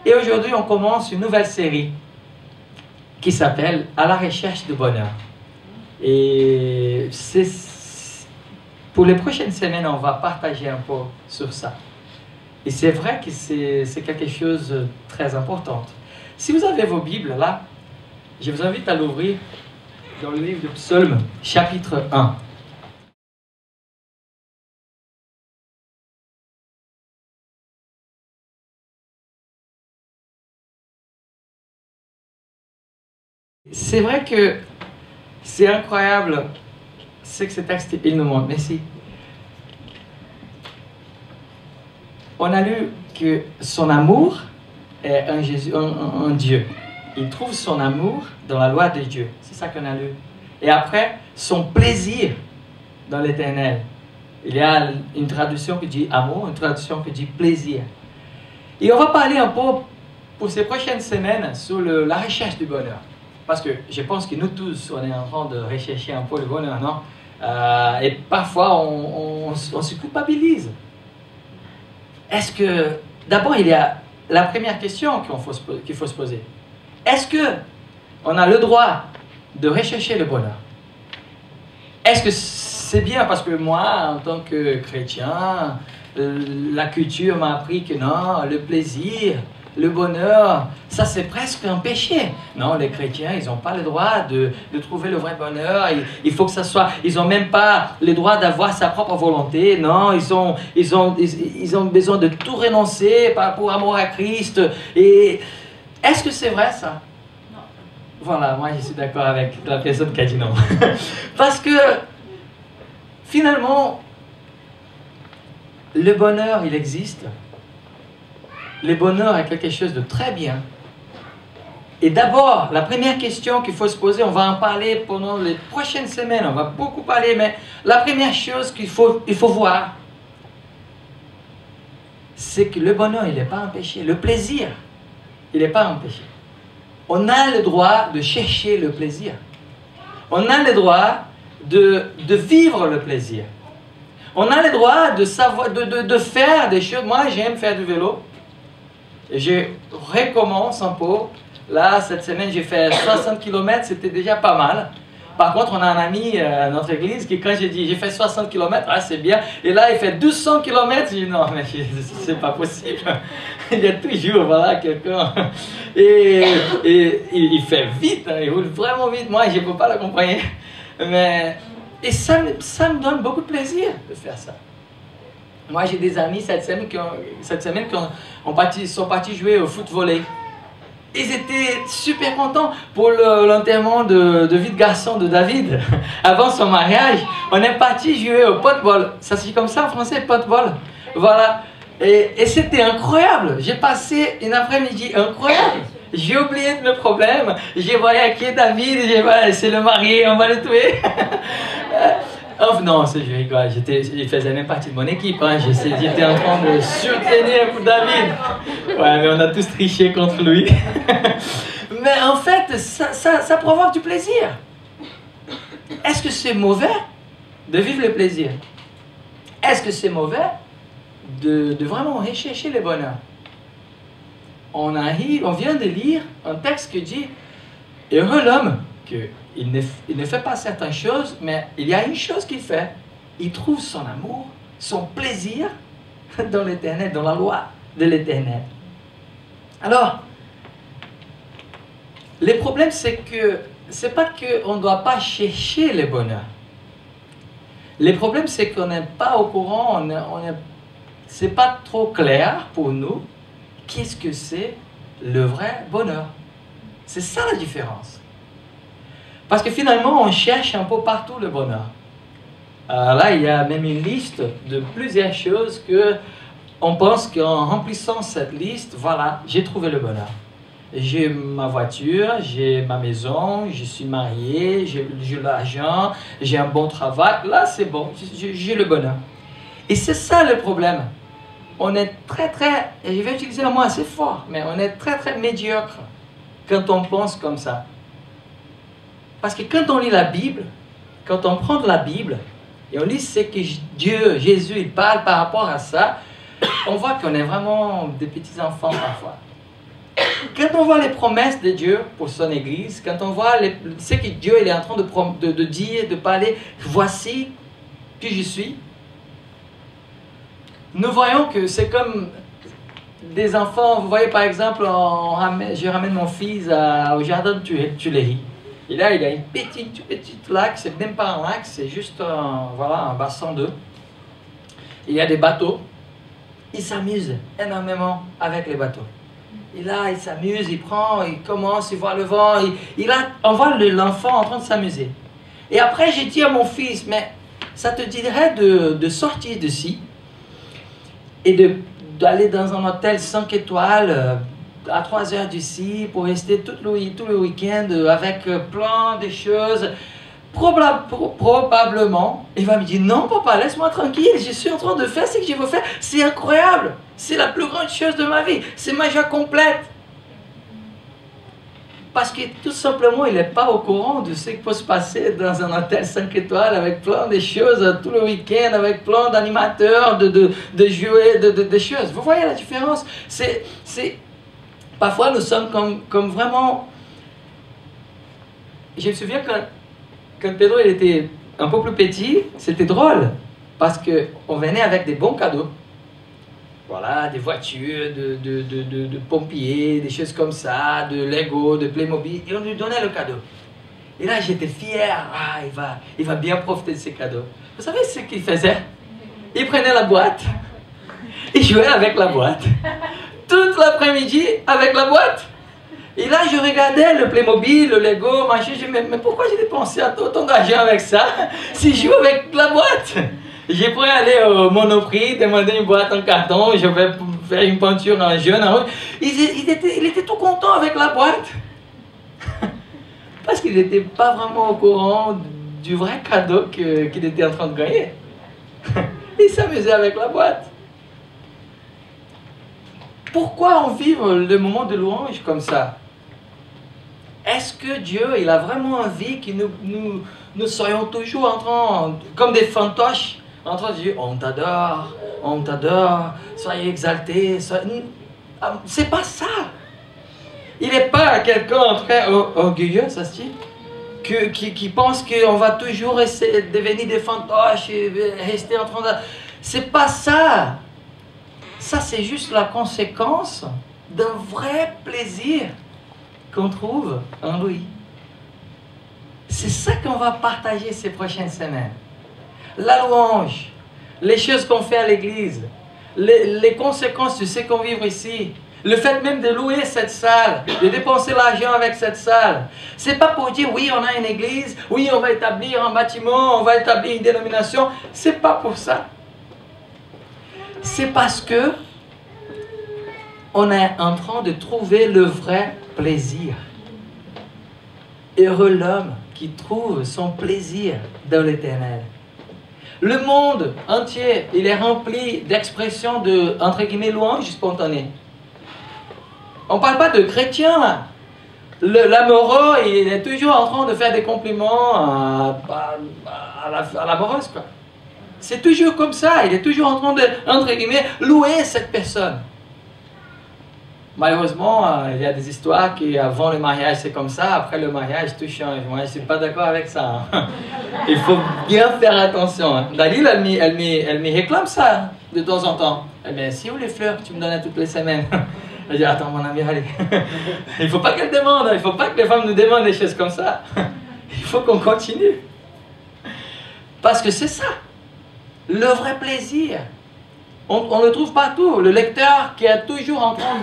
Et aujourd'hui, on commence une nouvelle série qui s'appelle « À la recherche du bonheur ». Et pour les prochaines semaines, on va partager un peu sur ça. Et c'est vrai que c'est quelque chose de très important. Si vous avez vos Bibles là, je vous invite à l'ouvrir dans le livre de Psaume, chapitre 1. C'est vrai que c'est incroyable ce que ce texte il nous montre. Merci. On a lu que son amour est un Dieu. Il trouve son amour dans la loi de Dieu. C'est ça qu'on a lu. Et après, son plaisir dans l'Éternel. Il y a une traduction qui dit amour, une traduction qui dit plaisir. Et on va parler un peu pour ces prochaines semaines sur la recherche du bonheur. Parce que je pense que nous tous, on est en train de rechercher un peu le bonheur, non? Et parfois, on se culpabilise. Est-ce que... D'abord, il y a la première question qu'il faut se poser. Est-ce qu'on a le droit de rechercher le bonheur? Est-ce que c'est bien? Parce que moi, en tant que chrétien, la culture m'a appris que non, le plaisir... Le bonheur, ça c'est presque un péché. Non, les chrétiens, ils n'ont pas le droit de trouver le vrai bonheur. Il faut que ça soit... Ils n'ont même pas le droit d'avoir sa propre volonté. Non, ils ont besoin de tout renoncer pour amour à Christ. Et est-ce que c'est vrai ça? Non. Voilà, moi je suis d'accord avec la personne qui a dit non. Parce que finalement, le bonheur, il existe. Le bonheur est quelque chose de très bien. Et d'abord, la première question qu'il faut se poser, on va en parler pendant les prochaines semaines, on va beaucoup parler, mais la première chose qu'il faut voir, c'est que le bonheur, il n'est pas un péché. Le plaisir, il n'est pas un péché. On a le droit de chercher le plaisir. On a le droit de vivre le plaisir. On a le droit de savoir, de faire des choses. Moi, j'aime faire du vélo. Et je recommence un peu. Là, cette semaine, j'ai fait 60 km, c'était déjà pas mal. Par contre, on a un ami à notre église qui, quand j'ai dit j'ai fait 60 km, ah, c'est bien. Et là, il fait 200 km. Je dis non, mais c'est pas possible. Il y a toujours, voilà, quelqu'un. Et il fait vite, hein, il roule vraiment vite. Moi, je ne peux pas l'accompagner. Et ça me donne beaucoup de plaisir de faire ça. Moi, j'ai des amis cette semaine qui sont partis jouer au foot volley. Ils étaient super contents pour l'enterrement de vie de garçon de David. Avant son mariage, on est parti jouer au pot-ball. Ça se dit comme ça en français, pot-ball. Voilà. Et c'était incroyable. J'ai passé une après-midi incroyable. J'ai oublié de mes problèmes. J'ai voyé qui est David. C'est le marié, on va le tuer. Oh non, je rigole, il faisait même partie de mon équipe, hein. J'étais en train de soutenir pour David. Ouais, mais on a tous triché contre lui. Mais en fait, ça provoque du plaisir. Est-ce que c'est mauvais de vivre le plaisir? Est-ce que c'est mauvais de vraiment rechercher le bonheur? On vient de lire un texte qui dit « Heureux l'homme que... Il ne fait pas certaines choses, mais il y a une chose qu'il fait. Il trouve son amour, son plaisir dans l'Éternel, dans la loi de l'Éternel. » Alors, le problème, c'est que c'est pas qu'on ne doit pas chercher le bonheur. Le problème, c'est qu'on n'est pas au courant, c'est pas trop clair pour nous qu'est-ce que c'est le vrai bonheur. C'est ça la différence. Parce que finalement, on cherche un peu partout le bonheur. Là, il y a même une liste de plusieurs choses que on pense qu'en remplissant cette liste, voilà, j'ai trouvé le bonheur. J'ai ma voiture, j'ai ma maison, je suis marié, j'ai l'argent, j'ai un bon travail. Là, c'est bon, j'ai le bonheur. Et c'est ça le problème. On est très, et je vais utiliser un mot assez fort, mais on est très médiocre quand on pense comme ça. Parce que quand on lit la Bible, quand on prend de la Bible, et on lit ce que Dieu, Jésus, il parle par rapport à ça, on voit qu'on est vraiment des petits enfants parfois. Quand on voit les promesses de Dieu pour son Église, quand on voit ce que Dieu il est en train de dire, de parler, voici qui je suis, nous voyons que c'est comme des enfants. Vous voyez par exemple, je ramène mon fils au jardin de Tuileries. Et là, il a une petite lac, c'est même pas un lac, c'est juste voilà, un bassin d'eau. Il y a des bateaux. Il s'amuse énormément avec les bateaux. Et là, il s'amuse, il commence, il voit le vent, on voit l'enfant en train de s'amuser. Et après, j'ai dit à mon fils, mais ça te dirait de sortir d'ici et d'aller dans un hôtel 5 étoiles à 3 heures d'ici pour rester tout le week-end avec plein de choses. Probablement, il va me dire, non papa, laisse-moi tranquille, je suis en train de faire ce que je veux faire, c'est incroyable, c'est la plus grande chose de ma vie, c'est ma joie complète. Parce que tout simplement, il n'est pas au courant de ce qui peut se passer dans un hôtel 5 étoiles avec plein de choses tout le week-end, avec plein d'animateurs, de jouets, de choses. Vous voyez la différence? Parfois, nous sommes comme vraiment... Je me souviens quand Pedro il était un peu plus petit, c'était drôle. Parce qu'on venait avec des bons cadeaux. Voilà, des voitures, de pompiers, des choses comme ça, de Lego, de Playmobil. Et on lui donnait le cadeau. Et là, j'étais fier. Ah, il va bien profiter de ces cadeaux. Vous savez ce qu'il faisait? Il prenait la boîte. Il jouait avec la boîte. Toute l'après-midi avec la boîte. Et là, je regardais le Playmobil, le Lego, machin. Je me disais, mais pourquoi j'ai dépensé autant d'argent avec ça si je joue avec la boîte? J'ai pris aller au Monoprix, demander une boîte en carton, je vais faire une peinture en jaune, en rouge. Il était tout content avec la boîte. Parce qu'il n'était pas vraiment au courant du vrai cadeau qu'il était en train de gagner. Il s'amusait avec la boîte. Pourquoi on vit le moment de louange comme ça? Est-ce que Dieu, il a vraiment envie que nous soyons toujours en train, comme des fantoches, en train de dire, on t'adore, soyez exaltés. C'est pas ça. Il n'est pas quelqu'un très orgueilleux, ça se dit, qui pense qu'on va toujours essayer de devenir des fantoches et rester en train de... C'est pas ça. Ça, c'est juste la conséquence d'un vrai plaisir qu'on trouve en lui. C'est ça qu'on va partager ces prochaines semaines. La louange, les choses qu'on fait à l'église, les conséquences de ce qu'on vit ici, le fait même de louer cette salle, de dépenser l'argent avec cette salle. C'est pas pour dire oui, on a une église, oui, on va établir un bâtiment, on va établir une dénomination. C'est pas pour ça. C'est parce que on est en train de trouver le vrai plaisir. Heureux l'homme qui trouve son plaisir dans l'Éternel. Le monde entier, il est rempli d'expressions de, entre guillemets, louanges spontanées. On ne parle pas de chrétiens là. L'amoureux, il est toujours en train de faire des compliments à l'amoureuse, quoi. C'est toujours comme ça, il est toujours en train de, entre guillemets, louer cette personne. Malheureusement, il y a des histoires qui avant le mariage c'est comme ça, après le mariage tout change. Moi je ne suis pas d'accord avec ça. Hein. Il faut bien faire attention. Hein. Dalil, elle me réclame ça hein, de temps en temps. Elle me dit, si où les fleurs que tu me donnais toutes les semaines? Je dis, attends mon ami, allez. Il ne faut pas qu'elle demande, il ne faut pas que les femmes nous demandent des choses comme ça. Il faut qu'on continue. Parce que c'est ça, le vrai plaisir. On le trouve partout. Le lecteur qui est toujours en train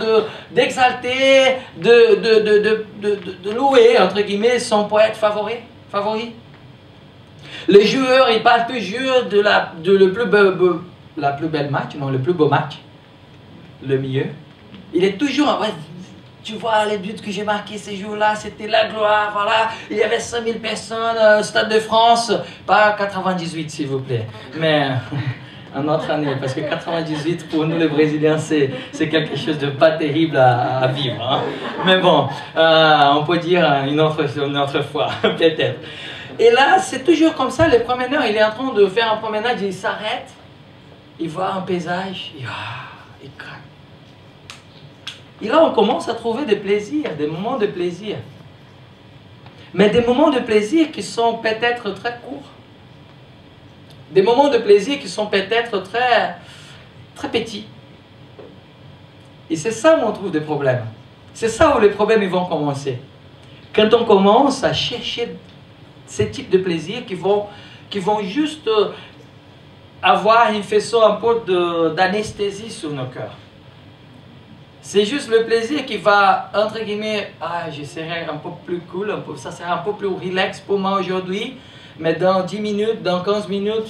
d'exalter, de louer, entre guillemets, son poète favori. Les joueurs, ils parlent toujours de la plus belle match, non, le plus beau match, le mieux. Il est toujours, ouais, tu vois les buts que j'ai marqués ces jours-là, c'était la gloire, voilà. Il y avait 5000 personnes au Stade de France, pas 98 s'il vous plaît, mais... en autre année, parce que 98 pour nous les Brésiliens c'est quelque chose de pas terrible à vivre. Hein. Mais bon, on peut dire une autre fois, peut-être. Et là, c'est toujours comme ça, le promeneur, il est en train de faire un promenade, il s'arrête, il voit un paysage, il craque. Et là, on commence à trouver des plaisirs, des moments de plaisir. Mais des moments de plaisir qui sont peut-être très courts. Des moments de plaisir qui sont peut-être très, très petits. Et c'est ça où on trouve des problèmes. C'est ça où les problèmes ils vont commencer. Quand on commence à chercher ces types de plaisirs qui vont juste avoir une façon un peu d'anesthésie sur nos cœurs. C'est juste le plaisir qui va, entre guillemets, je serai un peu plus cool, ça sera un peu plus relax pour moi aujourd'hui, mais dans 10 minutes, dans 15 minutes,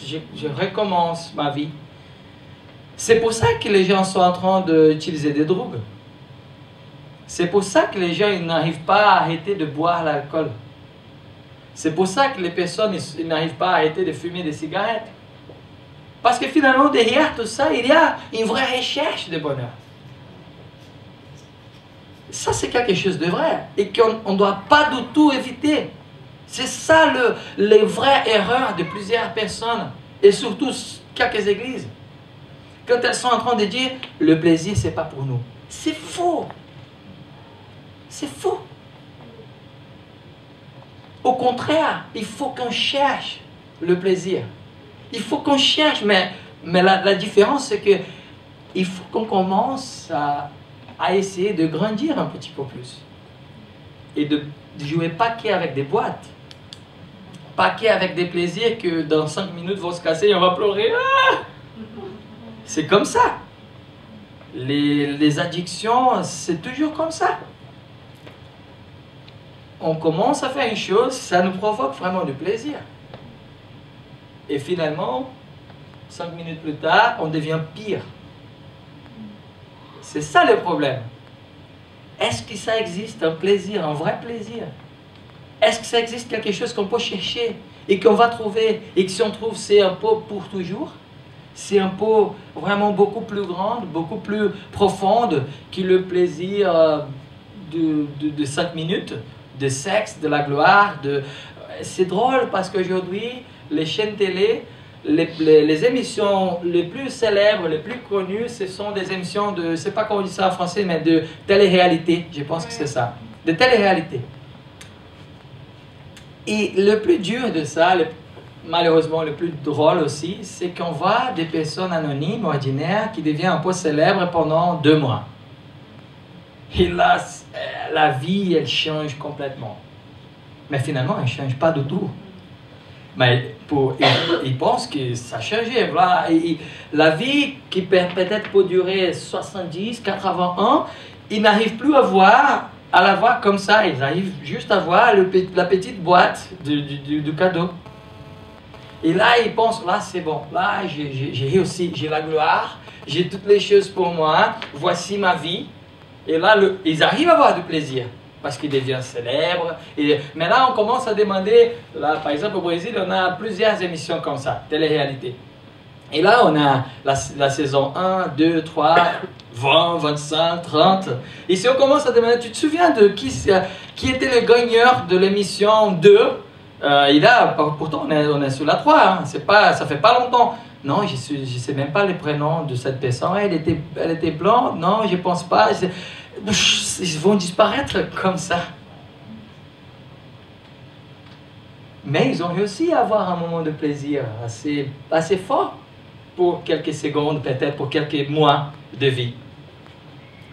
je recommence ma vie. C'est pour ça que les gens sont en train d'utiliser des drogues. C'est pour ça que les gens n'arrivent pas à arrêter de boire l'alcool. C'est pour ça que les personnes n'arrivent pas à arrêter de fumer des cigarettes. Parce que finalement, derrière tout ça, il y a une vraie recherche de bonheur. Ça, c'est quelque chose de vrai et qu'on ne doit pas du tout éviter. C'est ça les vraies erreurs de plusieurs personnes et surtout quelques églises. Quand elles sont en train de dire « le plaisir, ce n'est pas pour nous ». C'est faux. C'est faux. Au contraire, il faut qu'on cherche le plaisir. Il faut qu'on cherche, mais la différence, c'est qu'il faut qu'on commence à essayer de grandir un petit peu plus. Et de jouer pas qu'avec des boîtes. Pas qu'avec des plaisirs que dans 5 minutes vont se casser et on va pleurer. Ah! C'est comme ça. Les addictions, c'est toujours comme ça. On commence à faire une chose, ça nous provoque vraiment du plaisir. Et finalement, 5 minutes plus tard, on devient pire. C'est ça le problème. Est-ce que ça existe un plaisir, un vrai plaisir? Est-ce que ça existe quelque chose qu'on peut chercher et qu'on va trouver, et que si on trouve, c'est un peu pour toujours? C'est un peu vraiment beaucoup plus grande, beaucoup plus profonde que le plaisir de 5 minutes, de sexe, de la gloire. C'est drôle parce qu'aujourd'hui, les chaînes télé, les émissions les plus célèbres, les plus connues, ce sont des émissions de, je ne sais pas comment on dit ça en français, mais de télé-réalité. Je pense que c'est ça. De télé-réalité. Et le plus dur de ça, malheureusement le plus drôle aussi, c'est qu'on voit des personnes anonymes, ordinaires, qui deviennent un peu célèbres pendant 2 mois. Et là, la vie, elle change complètement. Mais finalement, elle ne change pas du tout. Mais ils pensent que ça a changé. Voilà. Et la vie qui peut-être peut durer 70, 80 ans, ils n'arrivent plus à la voir comme ça. Ils arrivent juste à voir la petite boîte du cadeau. Et là, ils pensent, là c'est bon, là j'ai réussi, j'ai la gloire, j'ai toutes les choses pour moi, voici ma vie. Et là, ils arrivent à avoir du plaisir, parce qu'ils deviennent célèbres. Mais là, on commence à demander, là, par exemple au Brésil, on a plusieurs émissions comme ça, télé-réalité. Et là, on a la saison 1, 2, 3, 20, 25, 30. Et si on commence à demander, tu te souviens de qui était le gagneur de l'émission 2 ? Et là, pourtant, on est sur la 3, hein. Ça fait pas longtemps. Non, je ne sais même pas le prénom de cette personne. Elle était blonde. Non, je ne pense pas. Ils vont disparaître comme ça. Mais ils ont réussi à avoir un moment de plaisir assez fort pour quelques secondes, peut-être pour quelques mois de vie.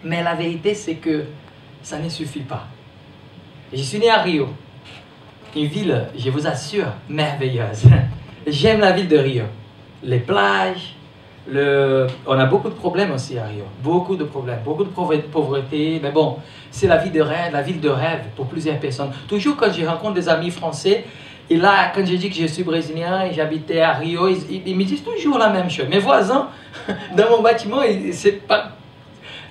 Mais la vérité, c'est que ça ne suffit pas. Je suis né à Rio. Une ville, je vous assure, merveilleuse. J'aime la ville de Rio. Les plages, on a beaucoup de problèmes aussi à Rio. Beaucoup de problèmes, beaucoup de pauvreté. Mais bon, c'est la ville de rêve pour plusieurs personnes. Toujours quand je rencontre des amis français, et là, quand je dis que je suis brésilien et j'habitais à Rio, ils me disent toujours la même chose. Mes voisins, dans mon bâtiment, c'est pas...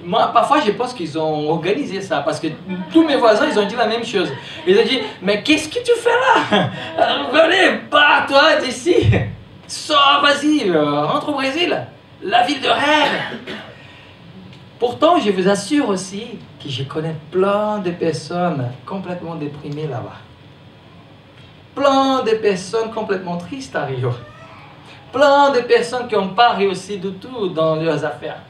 Moi, parfois, je pense qu'ils ont organisé ça, parce que tous mes voisins, ils ont dit la même chose. Ils ont dit, mais qu'est-ce que tu fais là? Venez, pars-toi d'ici. Sors, vas-y, rentre au Brésil. La ville de rêve. Pourtant, je vous assure aussi que je connais plein de personnes complètement déprimées là-bas. Plein de personnes complètement tristes à Rio. Plein de personnes qui n'ont pas réussi du tout dans leurs affaires.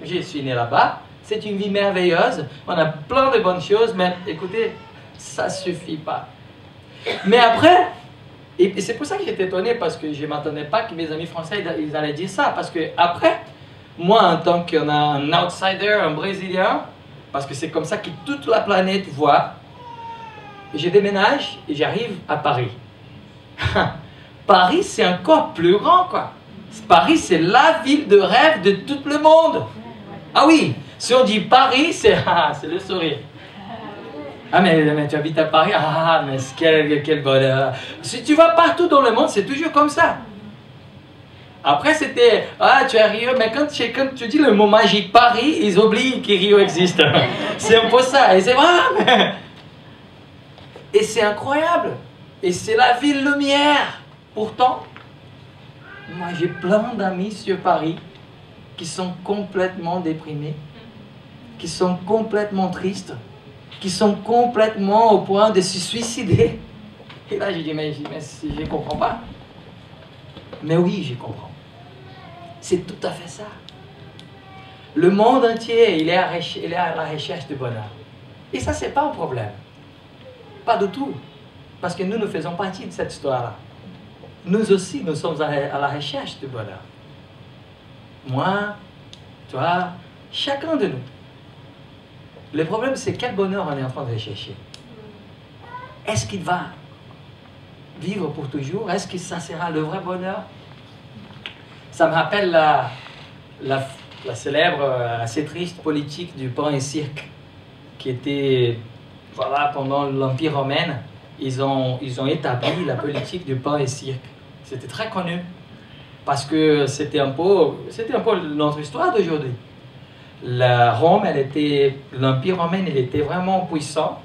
Je suis né là-bas. C'est une vie merveilleuse. On a plein de bonnes choses, mais écoutez, ça ne suffit pas. Mais après, et c'est pour ça que j'étais étonné, parce que je ne m'attendais pas que mes amis français ils allaient dire ça. Parce que après, moi, en tant qu'un outsider, un Brésilien, parce que c'est comme ça que toute la planète voit, je déménage et j'arrive à Paris. Paris, c'est encore plus grand, quoi. Paris, c'est la ville de rêve de tout le monde. Ah oui, si on dit Paris, c'est le sourire. Ah mais tu habites à Paris, ah mais quel bonheur. Si tu vas partout dans le monde, c'est toujours comme ça. Après c'était, ah tu es à Rio, mais quand tu dis le mot magique Paris, ils oublient que Rio existe. C'est un peu ça, et c'est vrai. Et c'est incroyable. Et c'est la ville lumière. Pourtant, moi j'ai plein d'amis sur Paris qui sont complètement déprimés, qui sont complètement tristes, qui sont complètement au point de se suicider. Et là j'ai dit, mais je ne comprends pas. Mais oui, je comprends. C'est tout à fait ça. Le monde entier, il est à la recherche du bonheur. Et ça, ce n'est pas un problème. Pas du tout. Parce que nous faisons partie de cette histoire-là. Nous aussi, nous sommes à la recherche du bonheur. Moi, toi, chacun de nous. Le problème, c'est quel bonheur on est en train de rechercher. Est-ce qu'il va vivre pour toujours? Est-ce que ça sera le vrai bonheur? Ça me rappelle la célèbre, assez triste politique du pain et cirque, qui était, voilà, pendant l'Empire romain, ils ont établi la politique du pain et cirque. C'était très connu, parce que c'était un peu notre histoire d'aujourd'hui. L'Empire romain, il était vraiment puissant,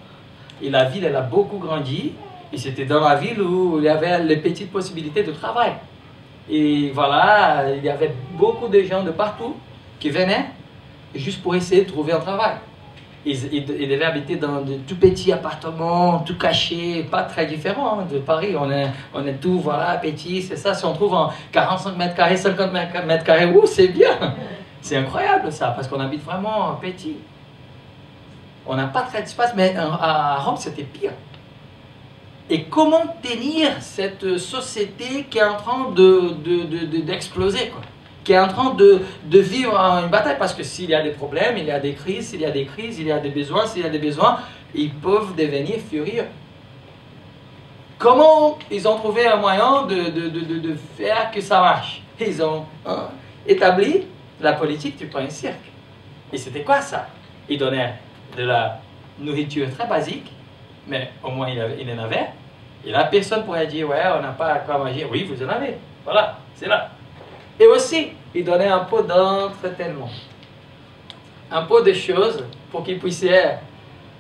et la ville, elle a beaucoup grandi, et c'était dans la ville où il y avait les petites possibilités de travail. Et voilà, il y avait beaucoup de gens de partout qui venaient juste pour essayer de trouver un travail. Ils devaient habiter dans de tout petits appartements, tout cachés, pas très différents de Paris. On est tout, voilà, petit, c'est ça. Si on trouve en 45 mètres carrés, 50 mètres carrés, c'est bien. C'est incroyable ça, parce qu'on habite vraiment petit. On n'a pas très d'espace, mais à Rome, c'était pire. Et comment tenir cette société qui est en train d'exploser, quoi, qui est en train de vivre une bataille? Parce que s'il y a des problèmes, il y a des crises, s'il y a des crises, il y a des besoins, s'il y a des besoins, ils peuvent devenir furieux. Comment ils ont trouvé un moyen de faire que ça marche? Ils ont établi la politique du pain et cirque. Et c'était quoi ça? Ils donnaient de la nourriture très basique, mais au moins il en avait. Et là, personne pourrait dire, ouais, on n'a pas quoi manger. Oui, vous en avez. Voilà, c'est là. Et aussi, il donnait un peu d'entreteniment. Un peu de choses pour qu'ils puissent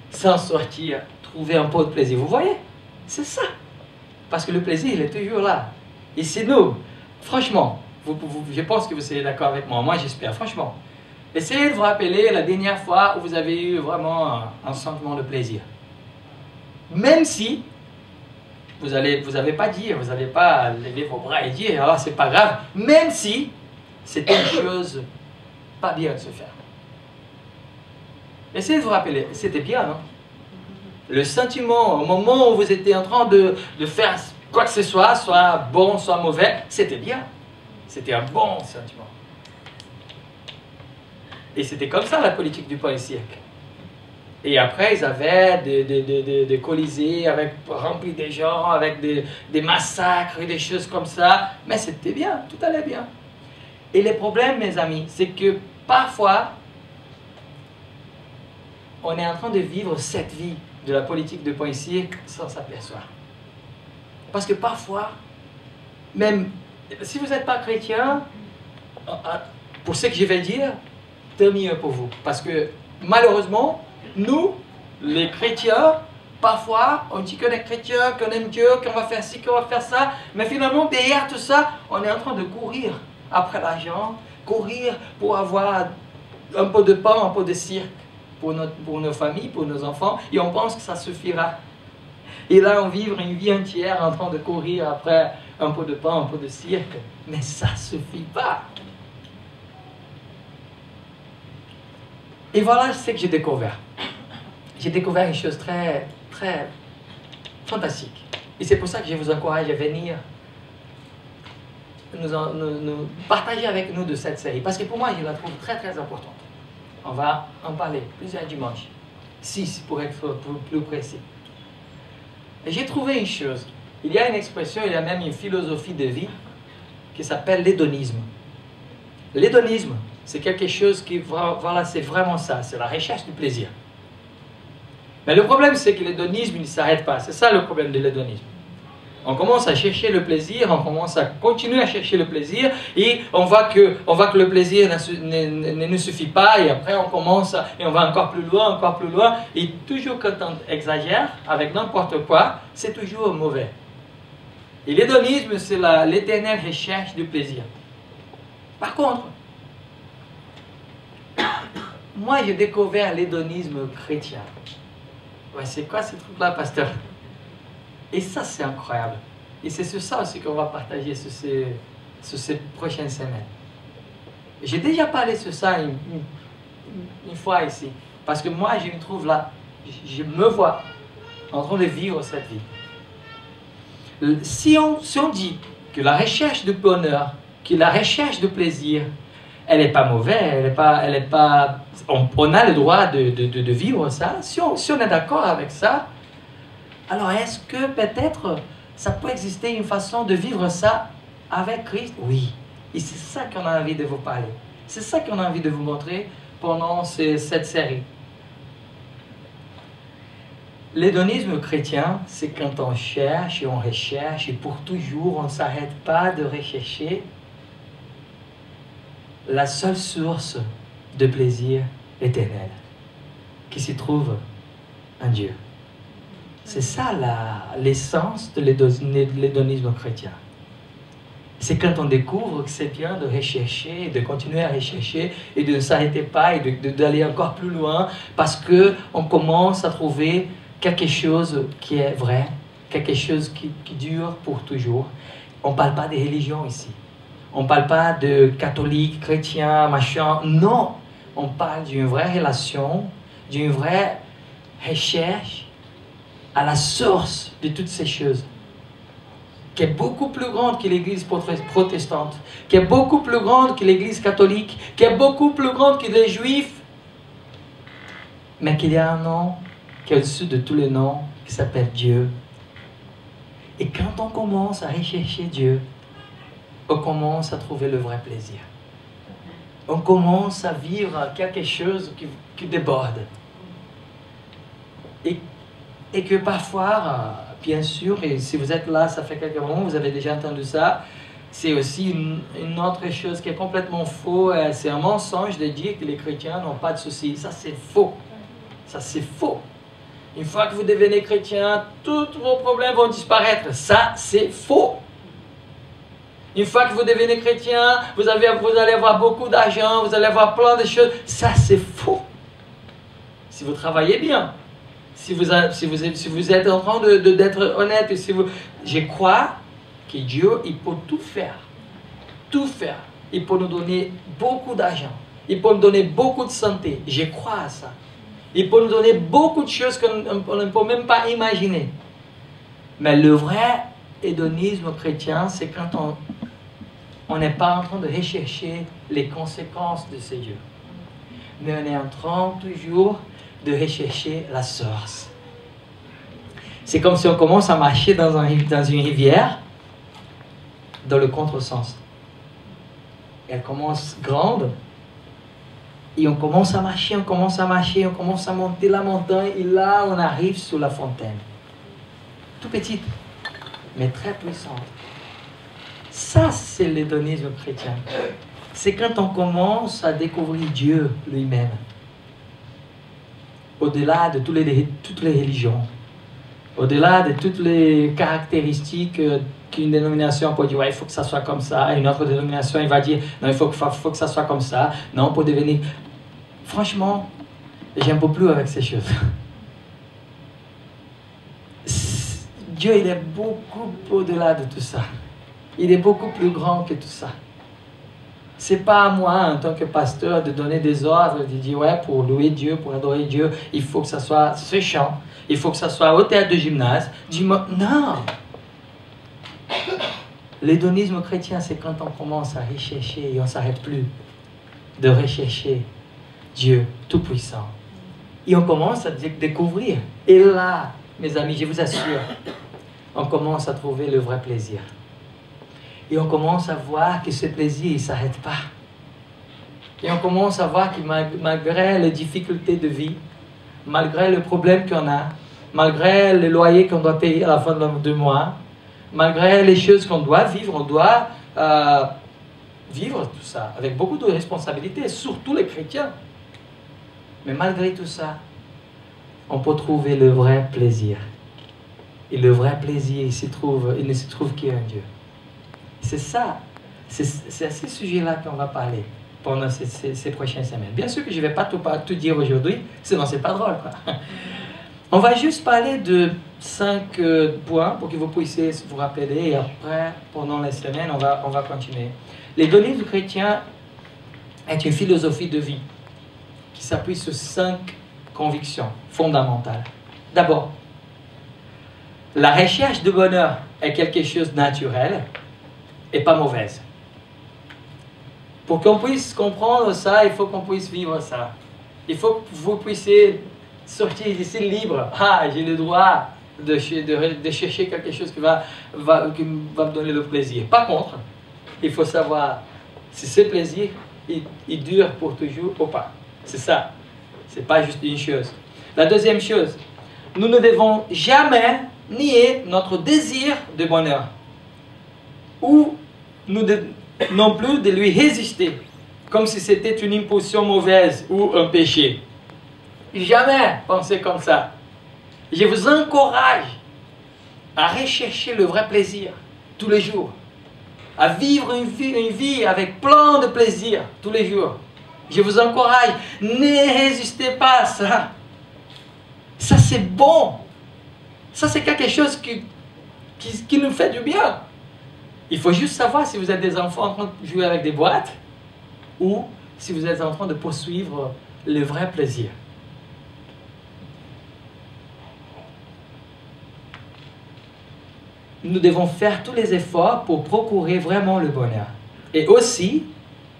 s'en sortir, trouver un peu de plaisir. Vous voyez? C'est ça. Parce que le plaisir, il est toujours là. Et c'est nous. Franchement, je pense que vous serez d'accord avec moi. Moi, j'espère, franchement. Essayez de vous rappeler la dernière fois où vous avez eu vraiment un sentiment de plaisir. Même si vous n'allez pas dire, vous n'allez pas lever vos bras et dire, alors c'est pas grave, même si c'était une chose pas bien de se faire. Essayez de vous rappeler, c'était bien, non? Le sentiment, au moment où vous étiez en train de faire quoi que ce soit bon, soit mauvais, c'était bien. C'était un bon sentiment. Et c'était comme ça la politique du pain et cirque. Et après, ils avaient des colisées remplis de gens, avec des massacres et des choses comme ça. Mais c'était bien, tout allait bien. Et le problème, mes amis, c'est que parfois, on est en train de vivre cette vie de la politique de pain et cirque sans s'apercevoir. Parce que parfois, même si vous n'êtes pas chrétien, pour ce que je vais dire, tant mieux pour vous. Parce que malheureusement, nous, les chrétiens, parfois, on dit qu'on est chrétien, qu'on aime Dieu, qu'on va faire ci, qu'on va faire ça, mais finalement, derrière tout ça, on est en train de courir après l'argent, courir pour avoir un peu de pain, un peu de cirque pour nos familles, pour nos enfants, et on pense que ça suffira. Et là, on vit une vie entière en train de courir après un peu de pain, un peu de cirque, mais ça ne suffit pas. Et voilà ce que j'ai découvert. J'ai découvert une chose très, très fantastique. Et c'est pour ça que je vous encourage à venir nous partager avec nous de cette série. Parce que pour moi, je la trouve très, très importante. On va en parler plusieurs dimanches. 6 pour être plus précis. Et j'ai trouvé une chose. Il y a une expression, il y a même une philosophie de vie qui s'appelle l'hédonisme. L'hédonisme, c'est quelque chose qui, voilà, c'est vraiment ça, c'est la recherche du plaisir. Mais le problème, c'est que l'hédonisme, il ne s'arrête pas. C'est ça le problème de l'hédonisme. On commence à chercher le plaisir, on commence à continuer à chercher le plaisir, et on voit que le plaisir ne nous suffit pas, et après on commence, et on va encore plus loin, et toujours quand on exagère avec n'importe quoi, c'est toujours mauvais. Et l'hédonisme, c'est l'éternelle recherche du plaisir. Par contre, moi j'ai découvert l'hédonisme chrétien. Ouais, c'est quoi ce truc-là, pasteur? Et ça, c'est incroyable. Et c'est sur ça aussi qu'on va partager sur ces prochaines semaines. J'ai déjà parlé sur ça une fois ici. Parce que moi, je me trouve là, je me vois en train de vivre cette vie. Si on dit que la recherche du bonheur, que la recherche du plaisir, elle n'est pas mauvaise, on a le droit de vivre ça. Si on est d'accord avec ça, alors est-ce que peut-être ça peut exister une façon de vivre ça avec Christ? Oui. Et c'est ça qu'on a envie de vous parler. C'est ça qu'on a envie de vous montrer pendant cette série. L'hédonisme chrétien, c'est quand on cherche et on recherche et pour toujours, on ne s'arrête pas de rechercher la seule source de plaisir éternel qui se trouve en Dieu. C'est ça l'essence de l'hédonisme chrétien. C'est quand on découvre que c'est bien de rechercher, de continuer à rechercher et de ne s'arrêter pas et d'aller encore plus loin parce qu'on commence à trouver quelque chose qui est vrai, quelque chose qui dure pour toujours. On ne parle pas de religion ici. On ne parle pas de catholique, chrétien, machin. Non, on parle d'une vraie relation, d'une vraie recherche à la source de toutes ces choses, qui est beaucoup plus grande que l'Église protestante, qui est beaucoup plus grande que l'Église catholique, qui est beaucoup plus grande que les Juifs, mais qu'il y a un nom qui est au-dessus de tous les noms, qui s'appelle Dieu. Et quand on commence à rechercher Dieu, on commence à trouver le vrai plaisir. On commence à vivre quelque chose qui déborde. Et que parfois, bien sûr, et si vous êtes là, ça fait quelques moments, vous avez déjà entendu ça, c'est aussi une autre chose qui est complètement faux. C'est un mensonge de dire que les chrétiens n'ont pas de soucis. Ça, c'est faux. Ça, c'est faux. Une fois que vous devenez chrétien, tous vos problèmes vont disparaître. Ça, c'est faux. Une fois que vous devenez chrétien, vous allez avoir beaucoup d'argent, vous allez avoir plein de choses. Ça, c'est faux. Si vous travaillez bien. Si vous êtes en train d'être honnête, je crois que Dieu, il peut tout faire. Tout faire. Il peut nous donner beaucoup d'argent. Il peut nous donner beaucoup de santé. Je crois à ça. Il peut nous donner beaucoup de choses qu'on ne peut même pas imaginer. Mais le vrai hédonisme chrétien, c'est quand on n'est pas en train de rechercher les conséquences de ces dieux. Mais on est en train toujours de rechercher la source. C'est comme si on commence à marcher dans une rivière dans le contresens. Elle commence grande et on commence à marcher, on commence à monter la montagne et là on arrive sur la fontaine. Tout petite, mais très puissante. Ça, c'est l'hédonisme chrétien. C'est quand on commence à découvrir Dieu lui-même. Au-delà de toutes les religions, au-delà de toutes les caractéristiques qu'une dénomination peut dire, ouais, il faut que ça soit comme ça, et une autre dénomination, il va dire, non, il faut que ça soit comme ça, non, pour devenir... Franchement, j'aime pas plus avec ces choses. Dieu, il est beaucoup au-delà de tout ça. Il est beaucoup plus grand que tout ça. C'est pas à moi, en tant que pasteur, de donner des ordres, de dire, ouais, pour louer Dieu, pour adorer Dieu, il faut que ça soit ce chant, il faut que ça soit au théâtre de gymnase. Non! L'hédonisme chrétien, c'est quand on commence à rechercher et on ne s'arrête plus de rechercher Dieu Tout-Puissant. Et on commence à découvrir. Et là, mes amis, je vous assure, on commence à trouver le vrai plaisir. Et on commence à voir que ce plaisir, il ne s'arrête pas. Et on commence à voir que malgré les difficultés de vie, malgré le problème qu'on a, malgré le loyer qu'on doit payer à la fin du mois, malgré les choses qu'on doit vivre, on doit vivre tout ça avec beaucoup de responsabilités, surtout les chrétiens. Mais malgré tout ça, on peut trouver le vrai plaisir. Et le vrai plaisir, il ne se trouve qu'en Dieu. C'est ça, c'est à ce sujet-là qu'on va parler pendant ces prochaines semaines. Bien sûr que je ne vais pas tout dire aujourd'hui, sinon c'est pas drôle, quoi. On va juste parler de 5 points pour que vous puissiez vous rappeler, et après, pendant les semaines, on va continuer. L'hédonisme chrétien est une philosophie de vie qui s'appuie sur 5 convictions fondamentales. D'abord, la recherche de bonheur est quelque chose de naturel et pas mauvaise. Pour qu'on puisse comprendre ça, il faut qu'on puisse vivre ça. Il faut que vous puissiez sortir d'ici libre. Ah, j'ai le droit de chercher quelque chose qui va me donner le plaisir. Par contre, il faut savoir si ce plaisir, il dure pour toujours ou pas. C'est ça. C'est pas juste une chose. La deuxième chose, nous ne devons jamais nier notre désir de bonheur. Ou non plus de lui résister, comme si c'était une impulsion mauvaise ou un péché. Jamais penser comme ça. Je vous encourage à rechercher le vrai plaisir tous les jours, à vivre une vie avec plein de plaisir tous les jours. Je vous encourage, ne résistez pas à ça. Ça c'est bon. Ça c'est quelque chose qui nous fait du bien. Il faut juste savoir si vous êtes des enfants en train de jouer avec des boîtes ou si vous êtes en train de poursuivre le vrai plaisir. Nous devons faire tous les efforts pour procurer vraiment le bonheur. Et aussi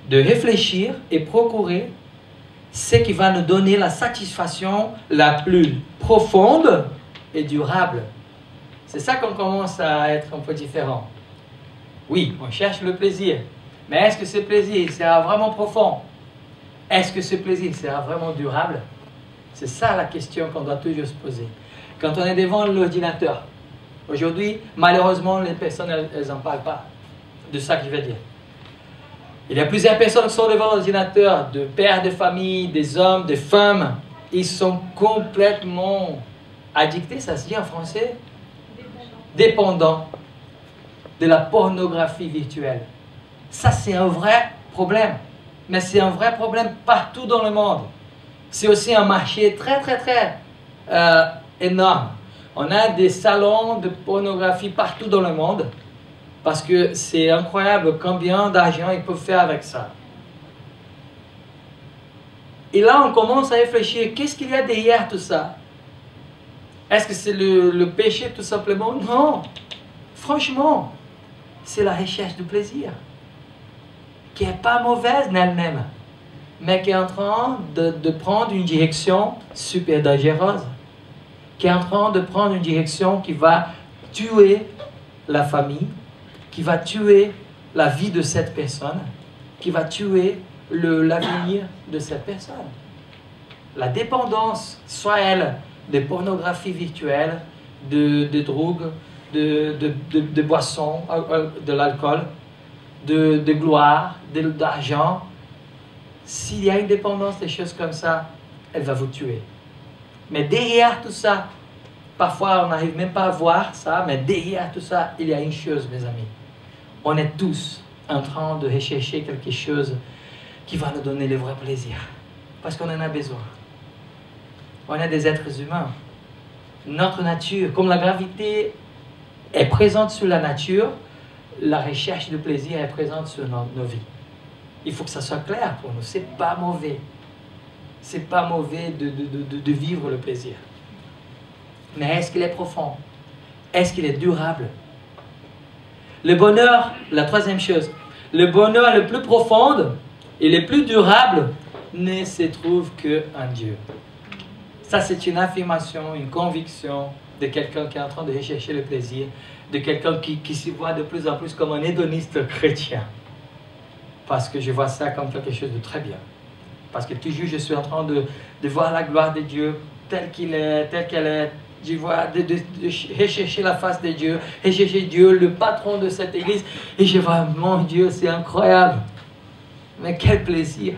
de réfléchir et procurer ce qui va nous donner la satisfaction la plus profonde et durable. C'est ça qu'on commence à être un peu différent. Oui, on cherche le plaisir. Mais est-ce que ce plaisir sera vraiment profond? Est-ce que ce plaisir sera vraiment durable? C'est ça la question qu'on doit toujours se poser. Quand on est devant l'ordinateur, aujourd'hui, malheureusement, les personnes, elles n'en parlent pas de ça que je vais dire. Il y a plusieurs personnes qui sont devant l'ordinateur, de pères de famille, des hommes, des femmes. Ils sont complètement addictés, ça se dit en français? Dépendants de la pornographie virtuelle. Ça, c'est un vrai problème. Mais c'est un vrai problème partout dans le monde. C'est aussi un marché très, très, très énorme. On a des salons de pornographie partout dans le monde parce que c'est incroyable combien d'argent ils peuvent faire avec ça. Et là, on commence à réfléchir, qu'est-ce qu'il y a derrière tout ça? Est-ce que c'est le péché tout simplement? Non. Franchement, c'est la recherche du plaisir, qui n'est pas mauvaise en elle-même, mais qui est en train de prendre une direction super dangereuse, qui est en train de prendre une direction qui va tuer la famille, qui va tuer la vie de cette personne, qui va tuer l'avenir de cette personne. La dépendance, soit elle de pornographie virtuelle, de drogue, de boissons, de l'alcool, de gloire, d'argent. S'il y a une dépendance, des choses comme ça, elle va vous tuer. Mais derrière tout ça, parfois on n'arrive même pas à voir ça, mais derrière tout ça, il y a une chose, mes amis. On est tous en train de rechercher quelque chose qui va nous donner le vrai plaisir. Parce qu'on en a besoin. On est des êtres humains. Notre nature, comme la gravité est présente sur la nature, la recherche de plaisir est présente sur nos vies. Il faut que ça soit clair pour nous. C'est pas mauvais. C'est pas mauvais de vivre le plaisir. Mais est-ce qu'il est profond? Est-ce qu'il est durable? Le bonheur, la troisième chose, le bonheur le plus profond et le plus durable ne se trouve qu'en Dieu. Ça, c'est une affirmation, une conviction de quelqu'un qui est en train de rechercher le plaisir, de quelqu'un qui se voit de plus en plus comme un hédoniste chrétien. Parce que je vois ça comme quelque chose de très bien. Parce que toujours je suis en train de voir la gloire de Dieu telle qu'il est, telle qu'elle est. Je vois de rechercher la face de Dieu, rechercher Dieu, le patron de cette église. Et je vois, mon Dieu, c'est incroyable. Mais quel plaisir.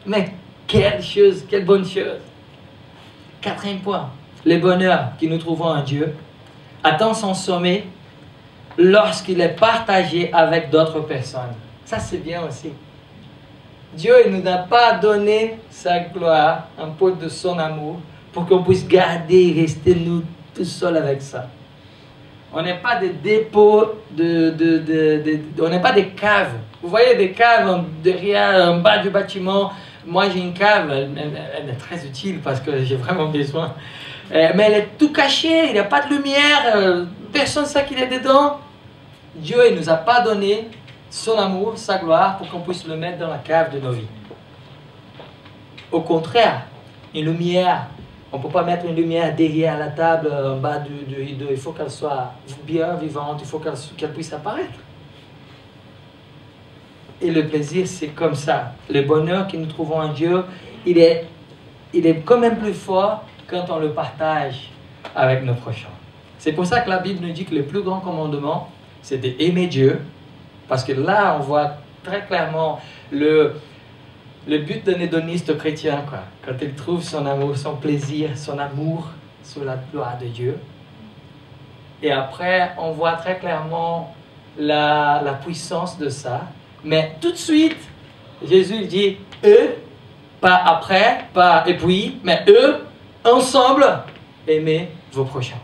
Mais quelle chose, quelle bonne chose. Quatrième point, le bonheur que nous trouvons en Dieu atteint son sommet lorsqu'il est partagé avec d'autres personnes. Ça, c'est bien aussi. Dieu ne nous a pas donné sa gloire en pot de son amour pour qu'on puisse garder et rester nous tout seuls avec ça. On n'est pas des dépôts, on n'est pas des caves. Vous voyez des caves derrière, en bas du bâtiment. Moi, j'ai une cave, elle est très utile parce que j'ai vraiment besoin. Mais elle est tout cachée, il n'y a pas de lumière, personne ne sait qu'il est dedans. Dieu ne nous a pas donné son amour, sa gloire, pour qu'on puisse le mettre dans la cave de nos vies. Au contraire, une lumière, on ne peut pas mettre une lumière derrière la table, en bas du rideau. Il faut qu'elle soit bien vivante, il faut qu'elle puisse apparaître. Et le plaisir, c'est comme ça. Le bonheur que nous trouvons en Dieu, il est quand même plus fort quand on le partage avec nos prochains. C'est pour ça que la Bible nous dit que le plus grand commandement, c'est d'aimer Dieu. Parce que là, on voit très clairement le but d'un hédoniste chrétien, quoi. Quand il trouve son amour, son plaisir, son amour sur la gloire de Dieu. Et après, on voit très clairement la puissance de ça. Mais tout de suite, Jésus dit, eux, pas après, pas et puis, mais eux, ensemble, aimez vos prochains.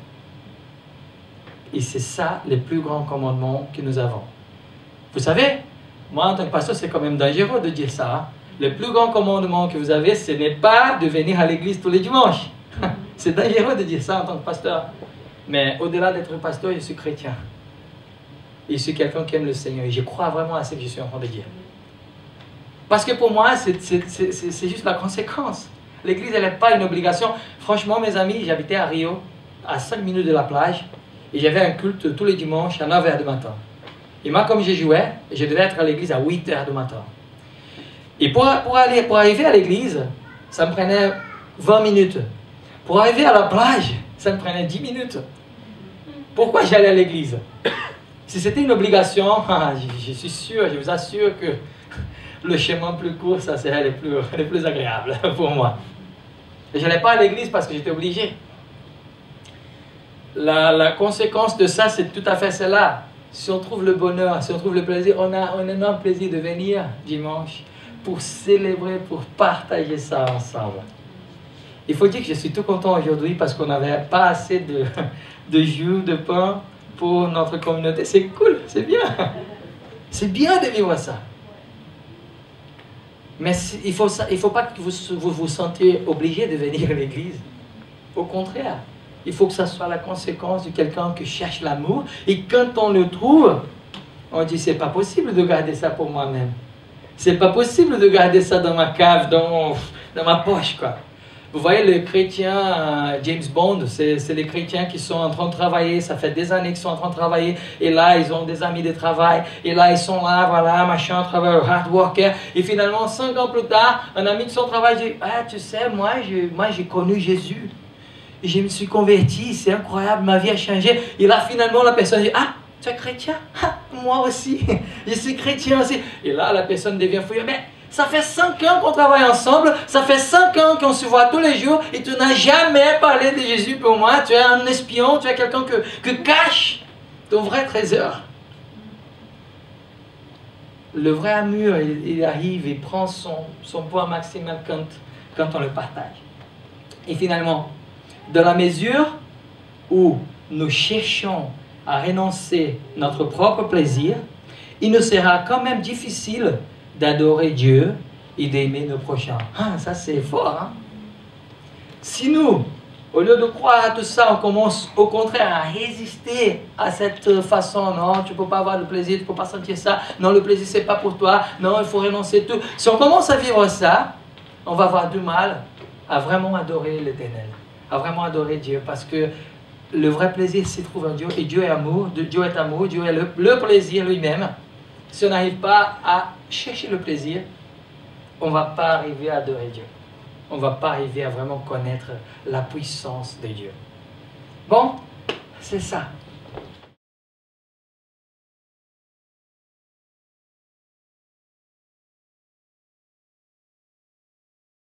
Et c'est ça le plus grand commandement que nous avons. Vous savez, moi en tant que pasteur, c'est quand même dangereux de dire ça. Hein? Le plus grand commandement que vous avez, ce n'est pas de venir à l'église tous les dimanches. C'est dangereux de dire ça en tant que pasteur. Mais au-delà d'être pasteur, je suis chrétien. Je suis quelqu'un qui aime le Seigneur. Et je crois vraiment à ce que je suis en train de dire. Parce que pour moi, c'est juste la conséquence. L'église, elle n'est pas une obligation. Franchement, mes amis, j'habitais à Rio, à 5 minutes de la plage. Et j'avais un culte tous les dimanches à 9 h du matin. Et moi, comme je jouais, je devais être à l'église à 8 h du matin. Et pour arriver à l'église, ça me prenait 20 minutes. Pour arriver à la plage, ça me prenait 10 minutes. Pourquoi j'allais à l'église? Si c'était une obligation, je suis sûr, je vous assure que le chemin plus court, ça serait le plus agréable pour moi. Et je n'allais pas à l'église parce que j'étais obligé. La conséquence de ça, c'est tout à fait celle-là. Si on trouve le bonheur, si on trouve le plaisir, on a un énorme plaisir de venir dimanche pour célébrer, pour partager ça ensemble. Il faut dire que je suis tout content aujourd'hui parce qu'on n'avait pas assez de jus, de pain pour notre communauté. C'est cool, c'est bien. C'est bien de vivre ça. Mais il ne faut pas que vous vous sentiez obligé de venir à l'église. Au contraire. Il faut que ça soit la conséquence de quelqu'un qui cherche l'amour. Et quand on le trouve, on dit, c'est pas possible de garder ça pour moi-même. C'est pas possible de garder ça dans ma cave, dans ma poche, quoi. Vous voyez, les chrétiens, James Bond, c'est les chrétiens qui sont en train de travailler. Ça fait des années qu'ils sont en train de travailler. Et là, ils ont des amis de travail. Et là, ils sont là, voilà, machin, travailleur, hard worker. Et finalement, 5 ans plus tard, un ami de son travail dit, ah, tu sais, moi, j'ai connu Jésus. Et je me suis converti, c'est incroyable, ma vie a changé. Et là, finalement, la personne dit, ah, tu es chrétien? Ah, moi aussi, je suis chrétien aussi. Et là, la personne devient fouilleuse. Mais ça fait 5 ans qu'on travaille ensemble, ça fait 5 ans qu'on se voit tous les jours, et tu n'as jamais parlé de Jésus pour moi. Tu es un espion, tu es quelqu'un que cache ton vrai trésor. Le vrai amour, il arrive et prend son poids maximal quand on le partage. Et finalement, dans la mesure où nous cherchons à renoncer notre propre plaisir, il nous sera quand même difficile d'adorer Dieu et d'aimer nos prochains. Ah, ça c'est fort, hein? Si nous, au lieu de croire à tout ça, on commence au contraire à résister à cette façon, non, tu ne peux pas avoir le plaisir, tu ne peux pas sentir ça, non, le plaisir c'est pas pour toi, non, il faut renoncer tout. Si on commence à vivre ça, on va avoir du mal à vraiment adorer l'Éternel, à vraiment adorer Dieu, parce que le vrai plaisir s'y trouve en Dieu, et Dieu est amour, Dieu est le plaisir lui-même. Si on n'arrive pas à chercher le plaisir, on ne va pas arriver à adorer Dieu. On ne va pas arriver à vraiment connaître la puissance de Dieu. Bon, c'est ça.